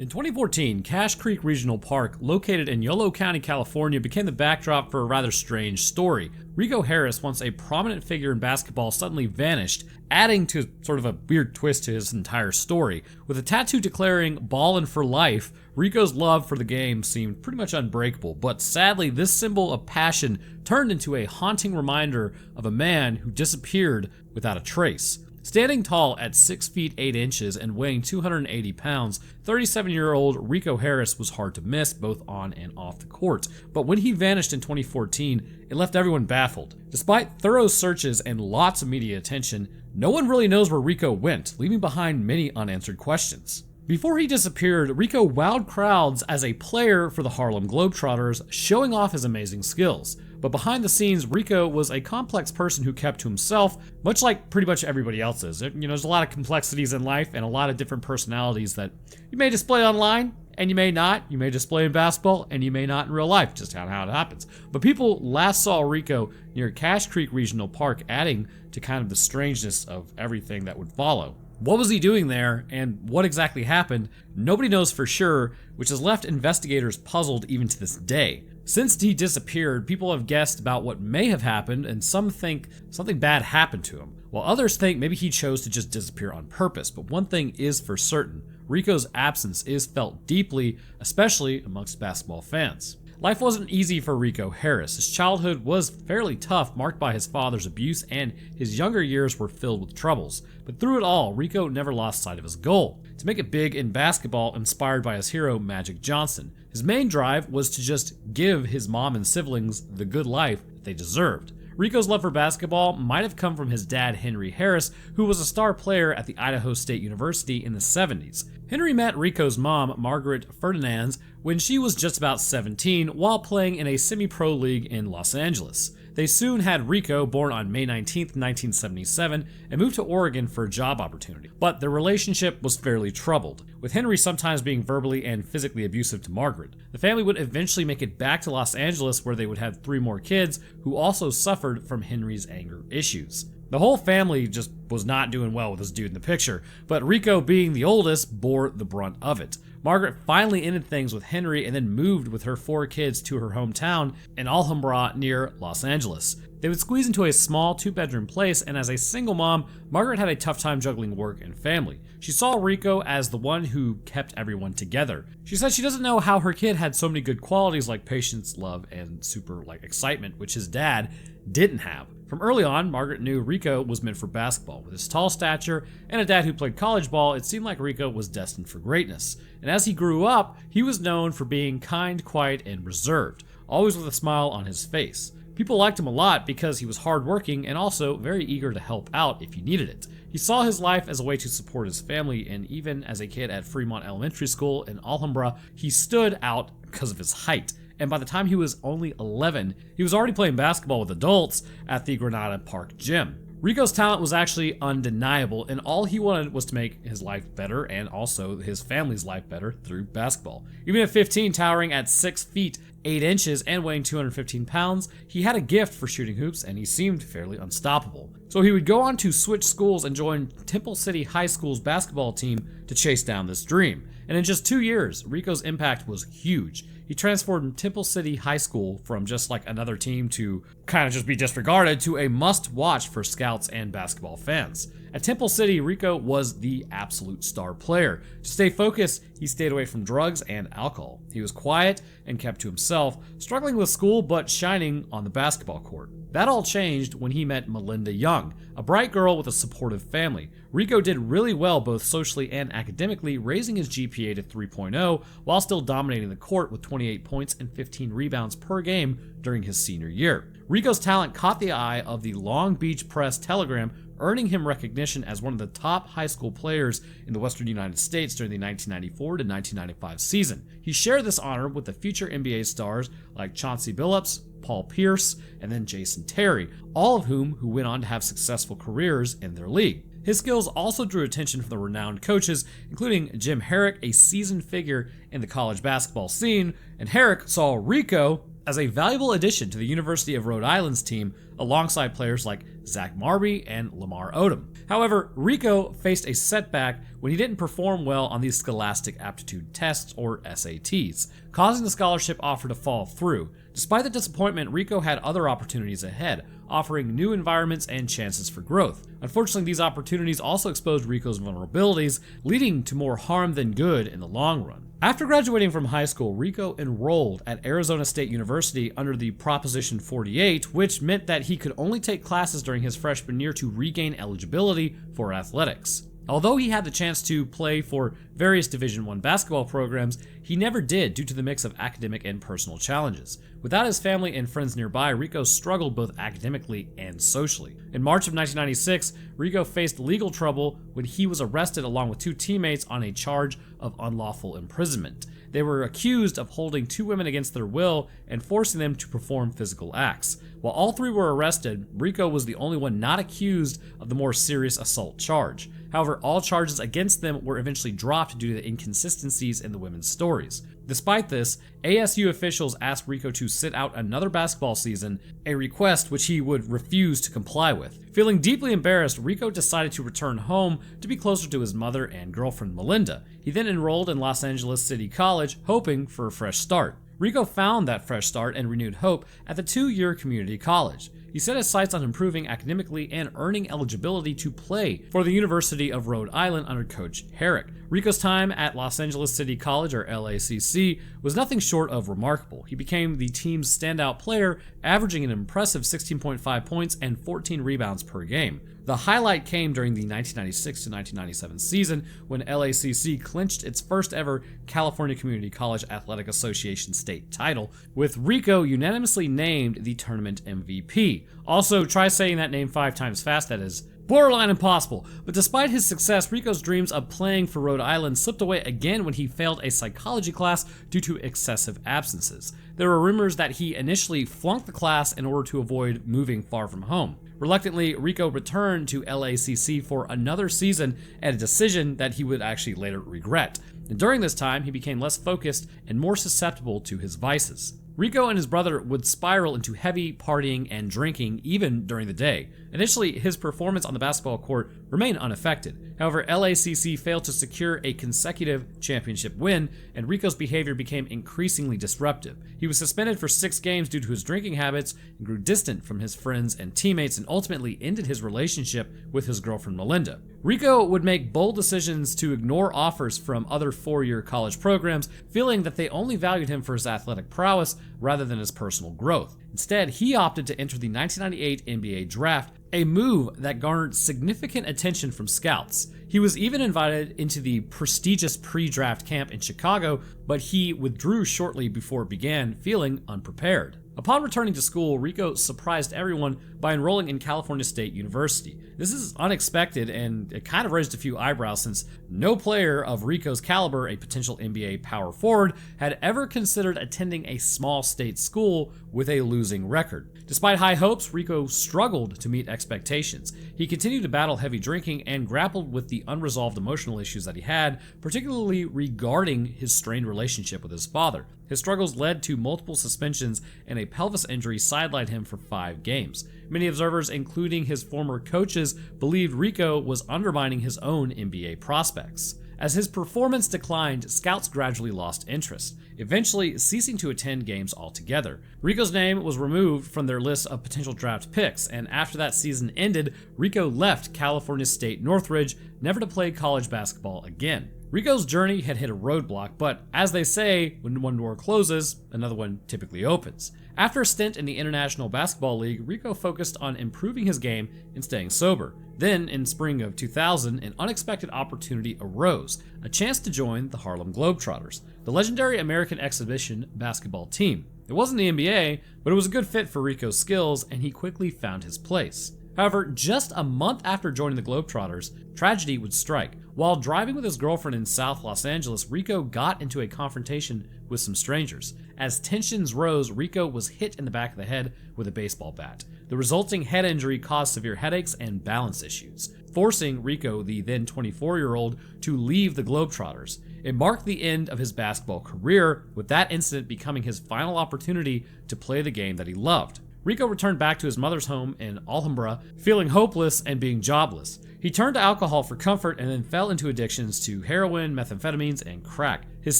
In 2014, Cache Creek Regional Park, located in Yolo County, California, became the backdrop for a rather strange story. Rico Harris, once a prominent figure in basketball, suddenly vanished, adding to sort of a weird twist to his entire story. With a tattoo declaring "Ballin' for life," Rico's love for the game seemed pretty much unbreakable, but sadly, this symbol of passion turned into a haunting reminder of a man who disappeared without a trace. Standing tall at 6 feet 8 inches and weighing 280 pounds, 37-year-old Rico Harris was hard to miss both on and off the court. But when he vanished in 2014, it left everyone baffled. Despite thorough searches and lots of media attention, no one really knows where Rico went, leaving behind many unanswered questions. Before he disappeared, Rico wowed crowds as a player for the Harlem Globetrotters, showing off his amazing skills. But behind the scenes, Rico was a complex person who kept to himself, much like pretty much everybody else is. There's a lot of complexities in life and a lot of different personalities that you may display online and you may not. You may display in basketball and you may not in real life, just how it happens. But people last saw Rico near Cache Creek Regional Park, adding to kind of the strangeness of everything that would follow. What was he doing there, and what exactly happened? Nobody knows for sure, which has left investigators puzzled even to this day. Since he disappeared, people have guessed about what may have happened, and some think something bad happened to him, while others think maybe he chose to just disappear on purpose. But one thing is for certain, Rico's absence is felt deeply, especially amongst basketball fans. Life wasn't easy for Rico Harris. His childhood was fairly tough, marked by his father's abuse, and his younger years were filled with troubles. But through it all, Rico never lost sight of his goal: to make it big in basketball, inspired by his hero Magic Johnson. His main drive was to just give his mom and siblings the good life that they deserved. Rico's love for basketball might have come from his dad, Henry Harris, who was a star player at the Idaho State University in the 70s. Henry met Rico's mom, Margaret Ferdinands, when she was just about 17 while playing in a semi-pro league in Los Angeles. They soon had Rico, born on May 19, 1977, and moved to Oregon for a job opportunity. But their relationship was fairly troubled, with Henry sometimes being verbally and physically abusive to Margaret. The family would eventually make it back to Los Angeles, where they would have 3 more kids who also suffered from Henry's anger issues. The whole family just was not doing well with this dude in the picture, but Rico, being the oldest, bore the brunt of it. Margaret finally ended things with Henry and then moved with her 4 kids to her hometown in Alhambra near Los Angeles. They would squeeze into a small 2-bedroom place, and as a single mom, Margaret had a tough time juggling work and family. She saw Rico as the one who kept everyone together. She said she doesn't know how her kid had so many good qualities like patience, love, and super excitement, which his dad didn't have. From early on, Margaret knew Rico was meant for basketball. With his tall stature and a dad who played college ball, it seemed like Rico was destined for greatness. And as he grew up, he was known for being kind, quiet, and reserved, always with a smile on his face. People liked him a lot because he was hardworking and also very eager to help out if he needed it. He saw his life as a way to support his family, and even as a kid at Fremont Elementary School in Alhambra, he stood out because of his height. And by the time he was only 11, he was already playing basketball with adults at the Granada Park gym. Rico's talent was actually undeniable, and all he wanted was to make his life better and also his family's life better through basketball. Even at 15, towering at 6 feet 8 inches and weighing 215 pounds, he had a gift for shooting hoops, and he seemed fairly unstoppable. So he would go on to switch schools and join Temple City High School's basketball team to chase down this dream. And in just 2 years, Rico's impact was huge. He transformed Temple City High School from just like another team to kind of just be disregarded to a must-watch for scouts and basketball fans. At Temple City, Rico was the absolute star player. To stay focused, he stayed away from drugs and alcohol. He was quiet and kept to himself, struggling with school but shining on the basketball court. That all changed when he met Melinda Young, a bright girl with a supportive family. Rico did really well both socially and academically, raising his GPA to 3.0 while still dominating the court with 28 points and 15 rebounds per game during his senior year. Rico's talent caught the eye of the Long Beach Press-Telegram, earning him recognition as one of the top high school players in the Western United States during the 1994 to 1995 season. He shared this honor with the future NBA stars like Chauncey Billups, Paul Pierce, and then Jason Terry, all of whom went on to have successful careers in their league. His skills also drew attention from the renowned coaches, including Jim Herrick, a seasoned figure in the college basketball scene, and Herrick saw Rico as a valuable addition to the University of Rhode Island's team alongside players like Zach Marby and Lamar Odom. However, Rico faced a setback when he didn't perform well on these scholastic aptitude tests or SATs, causing the scholarship offer to fall through. Despite the disappointment, Rico had other opportunities ahead, offering new environments and chances for growth. Unfortunately, these opportunities also exposed Rico's vulnerabilities, leading to more harm than good in the long run. After graduating from high school, Rico enrolled at Arizona State University under the Proposition 48, which meant that he could only take classes during his freshman year to regain eligibility for athletics. Although he had the chance to play for various Division I basketball programs, he never did due to the mix of academic and personal challenges. Without his family and friends nearby, Rico struggled both academically and socially. In March of 1996, Rico faced legal trouble when he was arrested along with 2 teammates on a charge of unlawful imprisonment. They were accused of holding 2 women against their will and forcing them to perform physical acts. While all 3 were arrested, Rico was the only one not accused of the more serious assault charge. However, all charges against them were eventually dropped due to the inconsistencies in the women's stories. Despite this, ASU officials asked Rico to sit out another basketball season, a request which he would refuse to comply with. Feeling deeply embarrassed, Rico decided to return home to be closer to his mother and girlfriend Melinda. He then enrolled in Los Angeles City College, hoping for a fresh start. Rico found that fresh start and renewed hope at the 2-year community college. He set his sights on improving academically and earning eligibility to play for the University of Rhode Island under Coach Herrick. Rico's time at Los Angeles City College, or LACC, was nothing short of remarkable. He became the team's standout player, averaging an impressive 16.5 points and 14 rebounds per game. The highlight came during the 1996 to 1997 season when LACC clinched its first ever California Community College Athletic Association state title, with Rico unanimously named the tournament MVP. Also, try saying that name 5 times fast, that is borderline impossible. But despite his success, Rico's dreams of playing for Rhode Island slipped away again when he failed a psychology class due to excessive absences. There were rumors that he initially flunked the class in order to avoid moving far from home. Reluctantly, Rico returned to LACC for another season, at a decision that he would actually later regret. And during this time, he became less focused and more susceptible to his vices. Rico and his brother would spiral into heavy partying and drinking even during the day. Initially, his performance on the basketball court remained unaffected. However, LACC failed to secure a consecutive championship win, and Rico's behavior became increasingly disruptive. He was suspended for 6 games due to his drinking habits and grew distant from his friends and teammates, and ultimately ended his relationship with his girlfriend Melinda. Rico would make bold decisions to ignore offers from other 4-year college programs, feeling that they only valued him for his athletic prowess rather than his personal growth. Instead, he opted to enter the 1998 NBA draft, a move that garnered significant attention from scouts. He was even invited into the prestigious pre-draft camp in Chicago, but he withdrew shortly before it began, feeling unprepared. Upon returning to school, Rico surprised everyone by enrolling in California State University. This is unexpected, and it kind of raised a few eyebrows since no player of Rico's caliber, a potential NBA power forward, had ever considered attending a small state school with a losing record. Despite high hopes, Rico struggled to meet expectations. He continued to battle heavy drinking and grappled with the unresolved emotional issues that he had, particularly regarding his strained relationship with his father. His struggles led to multiple suspensions, and a pelvis injury sidelined him for 5 games. Many observers, including his former coaches, believed Rico was undermining his own NBA prospects. As his performance declined, scouts gradually lost interest, eventually ceasing to attend games altogether. Rico's name was removed from their list of potential draft picks, and after that season ended, Rico left California State Northridge, never to play college basketball again. Rico's journey had hit a roadblock, but as they say, when one door closes, another one typically opens. After a stint in the International Basketball League, Rico focused on improving his game and staying sober. Then, in spring of 2000, an unexpected opportunity arose, a chance to join the Harlem Globetrotters, the legendary American exhibition basketball team. It wasn't the NBA, but it was a good fit for Rico's skills, and he quickly found his place. However, just a month after joining the Globetrotters, tragedy would strike. While driving with his girlfriend in South Los Angeles, Rico got into a confrontation with some strangers. As tensions rose, Rico was hit in the back of the head with a baseball bat. The resulting head injury caused severe headaches and balance issues. forcing Rico, the then 24-year-old, to leave the Globetrotters. It marked the end of his basketball career, with that incident becoming his final opportunity to play the game that he loved. Rico returned back to his mother's home in Alhambra, feeling hopeless and being jobless. He turned to alcohol for comfort and then fell into addictions to heroin, methamphetamines, and crack. His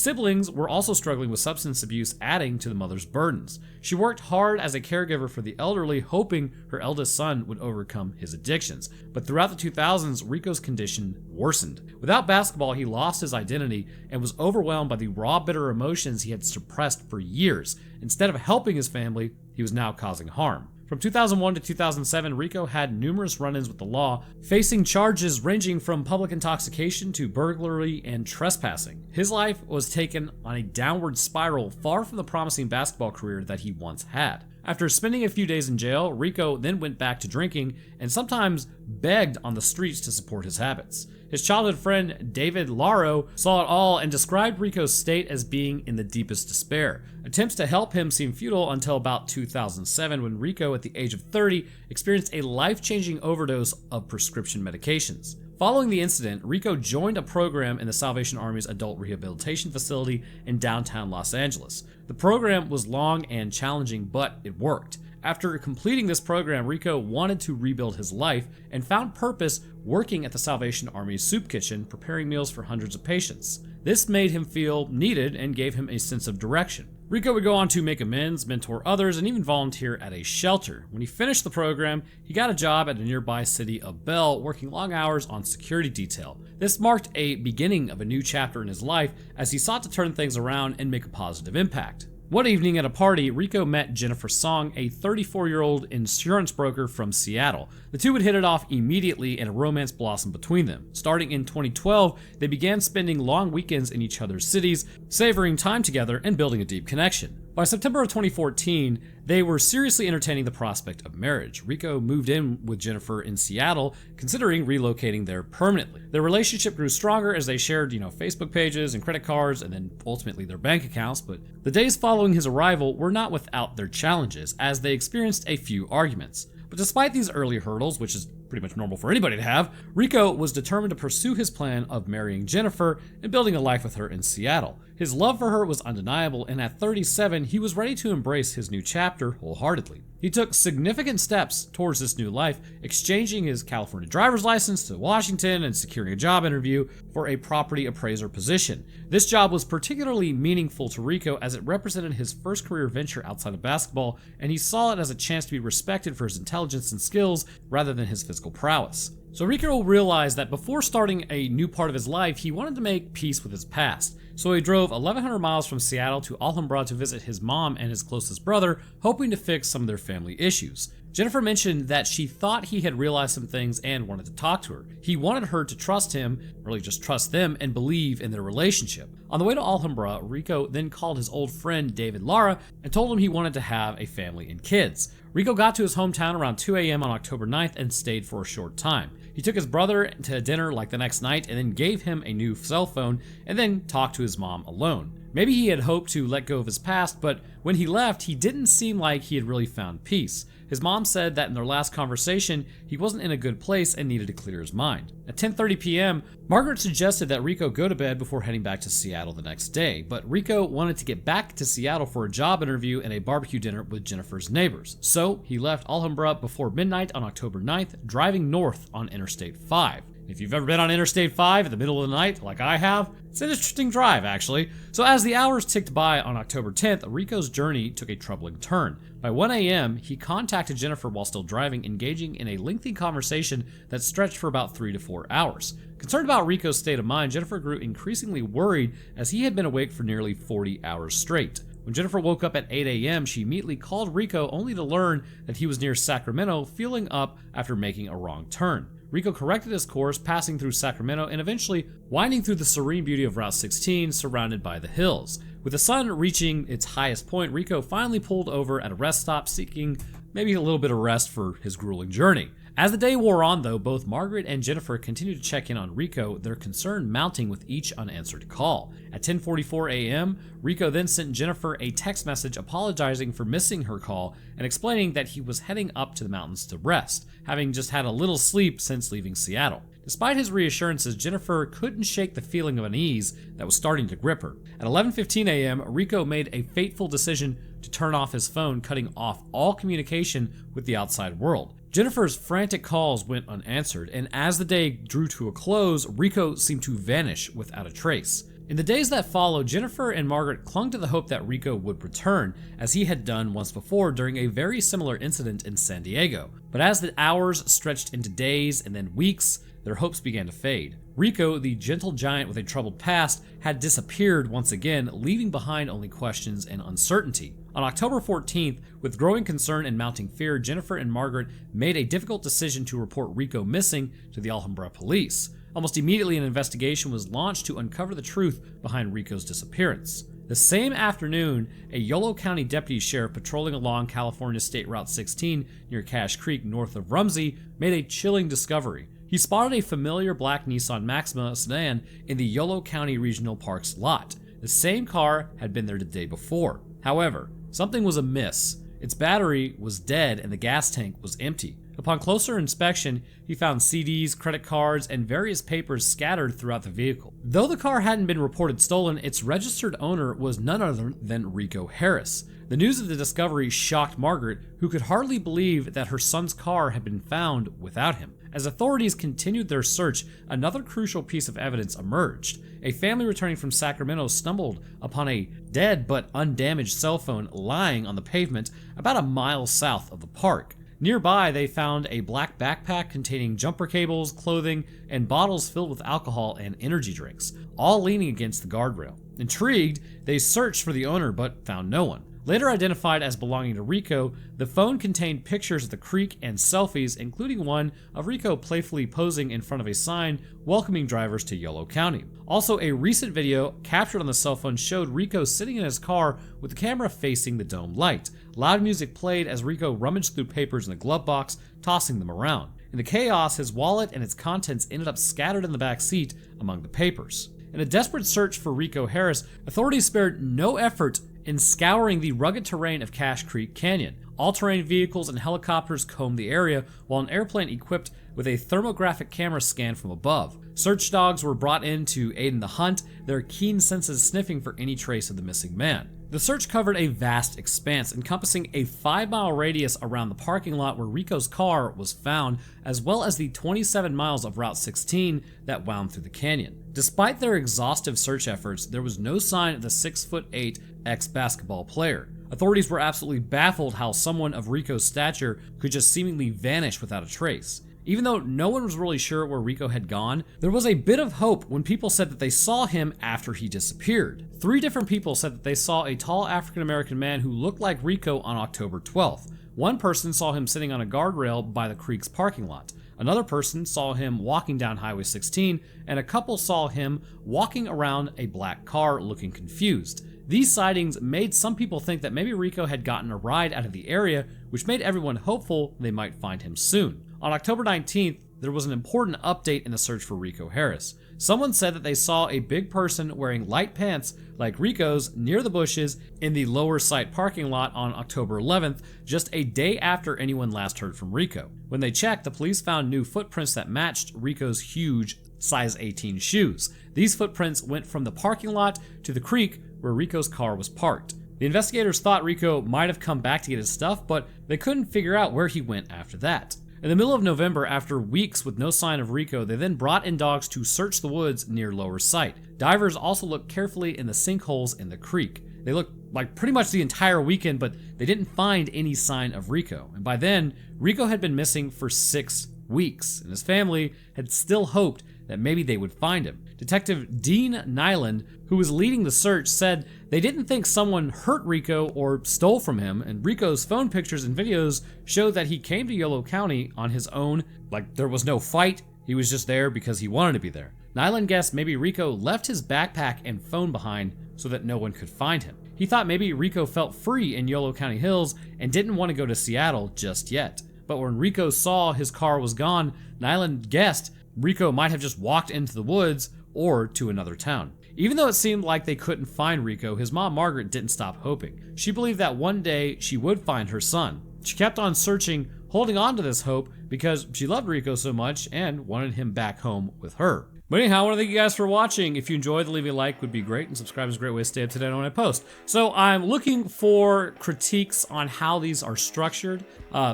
siblings were also struggling with substance abuse, adding to the mother's burdens. She worked hard as a caregiver for the elderly, hoping her eldest son would overcome his addictions. But throughout the 2000s, Rico's condition worsened. Without basketball, he lost his identity and was overwhelmed by the raw, bitter emotions he had suppressed for years. Instead of helping his family, he was now causing harm. From 2001 to 2007, Rico had numerous run-ins with the law, facing charges ranging from public intoxication to burglary and trespassing. His life was taken on a downward spiral, far from the promising basketball career that he once had. After spending a few days in jail, Rico then went back to drinking and sometimes begged on the streets to support his habits. His childhood friend David Laro saw it all and described Rico's state as being in the deepest despair. Attempts to help him seemed futile until about 2007, when Rico, at the age of 30, experienced a life-changing overdose of prescription medications. Following the incident, Rico joined a program in the Salvation Army's adult rehabilitation facility in downtown Los Angeles. The program was long and challenging, but it worked. After completing this program, Rico wanted to rebuild his life and found purpose working at the Salvation Army's soup kitchen, preparing meals for hundreds of patients. This made him feel needed and gave him a sense of direction. Rico would go on to make amends, mentor others, and even volunteer at a shelter. When he finished the program, he got a job at a nearby city of Bell, working long hours on security detail. This marked a beginning of a new chapter in his life as he sought to turn things around and make a positive impact. One evening at a party, Rico met Jennifer Song, a 34-year-old insurance broker from Seattle. The two would hit it off immediately and a romance blossomed between them. Starting in 2012, they began spending long weekends in each other's cities, savoring time together and building a deep connection. By September of 2014, they were seriously entertaining the prospect of marriage. Rico moved in with Jennifer in Seattle, considering relocating there permanently. Their relationship grew stronger as they shared, Facebook pages and credit cards, and then ultimately their bank accounts. But the days following his arrival were not without their challenges, as they experienced a few arguments. But despite these early hurdles, which is pretty much normal for anybody to have, Rico was determined to pursue his plan of marrying Jennifer and building a life with her in Seattle. His love for her was undeniable, and at 37, he was ready to embrace his new chapter wholeheartedly. He took significant steps towards this new life, exchanging his California driver's license to Washington and securing a job interview for a property appraiser position. This job was particularly meaningful to Rico as it represented his first career venture outside of basketball, and he saw it as a chance to be respected for his intelligence and skills rather than his physical prowess. So Rico realized that before starting a new part of his life, he wanted to make peace with his past. So he drove 1,100 miles from Seattle to Alhambra to visit his mom and his closest brother, hoping to fix some of their family issues. Jennifer mentioned that she thought he had realized some things and wanted to talk to her. He wanted her to trust him, really just trust them, and believe in their relationship. On the way to Alhambra, Rico then called his old friend David Lara and told him he wanted to have a family and kids. Rico got to his hometown around 2 a.m. on October 9th and stayed for a short time. He took his brother to dinner like the next night and then gave him a new cell phone and then talked to his mom alone. Maybe he had hoped to let go of his past, but when he left, he didn't seem like he had really found peace. His mom said that in their last conversation, he wasn't in a good place and needed to clear his mind. At 10:30 p.m., Margaret suggested that Rico go to bed before heading back to Seattle the next day, but Rico wanted to get back to Seattle for a job interview and a barbecue dinner with Jennifer's neighbors. So he left Alhambra before midnight on October 9th, driving north on Interstate 5. If you've ever been on Interstate 5 in the middle of the night, like I have, it's an interesting drive, actually. So as the hours ticked by on October 10th, Rico's journey took a troubling turn. By 1 a.m., he contacted Jennifer while still driving, engaging in a lengthy conversation that stretched for about 3 to 4 hours. Concerned about Rico's state of mind, Jennifer grew increasingly worried as he had been awake for nearly 40 hours straight. When Jennifer woke up at 8 a.m., she immediately called Rico only to learn that he was near Sacramento, fueling up after making a wrong turn. Rico corrected his course, passing through Sacramento and eventually winding through the serene beauty of Route 16, surrounded by the hills. With the sun reaching its highest point, Rico finally pulled over at a rest stop, seeking maybe a little bit of rest for his grueling journey. As the day wore on, though, both Margaret and Jennifer continued to check in on Rico, their concern mounting with each unanswered call. At 10:44 a.m., Rico then sent Jennifer a text message apologizing for missing her call and explaining that he was heading up to the mountains to rest, having just had a little sleep since leaving Seattle. Despite his reassurances, Jennifer couldn't shake the feeling of unease that was starting to grip her. At 11:15 a.m., Rico made a fateful decision to turn off his phone, cutting off all communication with the outside world. Jennifer's frantic calls went unanswered, and as the day drew to a close, Rico seemed to vanish without a trace. In the days that followed, Jennifer and Margaret clung to the hope that Rico would return, as he had done once before during a very similar incident in San Diego. But as the hours stretched into days and then weeks, their hopes began to fade. Rico, the gentle giant with a troubled past, had disappeared once again, leaving behind only questions and uncertainty. On October 14th, with growing concern and mounting fear, Jennifer and Margaret made a difficult decision to report Rico missing to the Alhambra police. Almost immediately, an investigation was launched to uncover the truth behind Rico's disappearance. The same afternoon, a Yolo County deputy sheriff patrolling along California State Route 16 near Cache Creek north of Rumsey made a chilling discovery. He spotted a familiar black Nissan Maxima sedan in the Yolo County Regional Park's lot. The same car had been there the day before. However, something was amiss. Its battery was dead and the gas tank was empty. Upon closer inspection, he found CDs, credit cards, and various papers scattered throughout the vehicle. Though the car hadn't been reported stolen, its registered owner was none other than Rico Harris. The news of the discovery shocked Margaret, who could hardly believe that her son's car had been found without him. As authorities continued their search, another crucial piece of evidence emerged. A family returning from Sacramento stumbled upon a dead but undamaged cell phone lying on the pavement about a mile south of the park. Nearby, they found a black backpack containing jumper cables, clothing, and bottles filled with alcohol and energy drinks, all leaning against the guardrail. Intrigued, they searched for the owner but found no one. Later identified as belonging to Rico, the phone contained pictures of the creek and selfies, including one of Rico playfully posing in front of a sign welcoming drivers to Yolo County. Also, a recent video captured on the cell phone showed Rico sitting in his car with the camera facing the dome light. Loud music played as Rico rummaged through papers in the glove box, tossing them around. In the chaos, his wallet and its contents ended up scattered in the back seat among the papers. In a desperate search for Rico Harris, authorities spared no effort in scouring the rugged terrain of Cache Creek Canyon. All-terrain vehicles and helicopters combed the area, while an airplane equipped with a thermographic camera scanned from above. Search dogs were brought in to aid in the hunt, their keen senses sniffing for any trace of the missing man. The search covered a vast expanse, encompassing a 5-mile radius around the parking lot where Rico's car was found, as well as the 27 miles of Route 16 that wound through the canyon. Despite their exhaustive search efforts, there was no sign of the 6'8" ex-basketball player. Authorities were absolutely baffled how someone of Rico's stature could just seemingly vanish without a trace. Even though no one was really sure where Rico had gone, there was a bit of hope when people said that they saw him after he disappeared. 3 different people said that they saw a tall African-American man who looked like Rico on October 12th. One person saw him sitting on a guardrail by the creek's parking lot. Another person saw him walking down Highway 16, and a couple saw him walking around a black car looking confused. These sightings made some people think that maybe Rico had gotten a ride out of the area, which made everyone hopeful they might find him soon. On October 19th, there was an important update in the search for Rico Harris. Someone said that they saw a big person wearing light pants like Rico's near the bushes in the lower site parking lot on October 11th, just a day after anyone last heard from Rico. When they checked, the police found new footprints that matched Rico's huge size 18 shoes. These footprints went from the parking lot to the creek where Rico's car was parked. The investigators thought Rico might have come back to get his stuff, but they couldn't figure out where he went after that. In the middle of November, after weeks with no sign of Rico, they then brought in dogs to search the woods near Lower Site. Divers also looked carefully in the sinkholes in the creek. They looked like pretty much the entire weekend, but they didn't find any sign of Rico. And by then, Rico had been missing for 6 weeks, and his family had still hoped that maybe they would find him. Detective Dean Nyland, who was leading the search, said they didn't think someone hurt Rico or stole from him, and Rico's phone pictures and videos showed that he came to Yolo County on his own, like there was no fight, he was just there because he wanted to be there. Nyland guessed maybe Rico left his backpack and phone behind so that no one could find him. He thought maybe Rico felt free in Yolo County Hills and didn't want to go to Seattle just yet. but when Rico saw his car was gone, Nyland guessed Rico might have just walked into the woods or to another town. Even though it seemed like they couldn't find Rico, his mom Margaret didn't stop hoping. She believed that one day she would find her son. She kept on searching, holding on to this hope because she loved Rico so much and wanted him back home with her. But anyhow, I want to thank you guys for watching. If you enjoyed, leaving a like would be great, and subscribe is a great way to stay up to date on when I post. So I'm looking for critiques on how these are structured.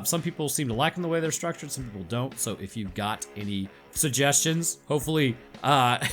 Some people seem to like them the way they're structured, some people don't. So if you've got any suggestions, hopefully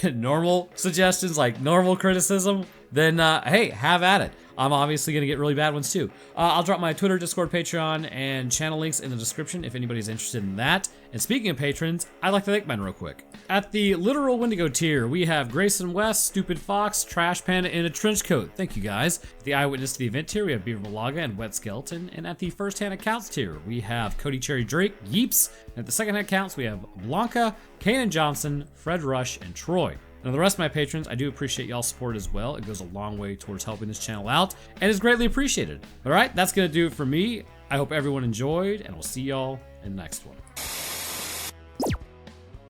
normal suggestions, like normal criticism, then hey, have at it. I'm obviously going to get really bad ones too. I'll drop my Twitter, Discord, Patreon, and channel links in the description if anybody's interested in that. And speaking of patrons, I'd like to thank mine real quick. At the literal Wendigo tier, we have Grayson West, Stupid Fox, Trash Panda, and a Trench Coat. Thank you guys. At the Eyewitness to the Event tier, we have Beaver Malaga and Wet Skeleton. And at the First Hand Accounts tier, we have Cody Cherry Drake, Yeeps. And at the Second Hand Accounts, we have Blanca, Kanan Johnson, Fred Rush, and Troy. Now the rest of my patrons, I do appreciate y'all's support as well. It goes a long way towards helping this channel out and is greatly appreciated. All right, that's gonna do it for me. I hope everyone enjoyed, and I'll see y'all in the next one.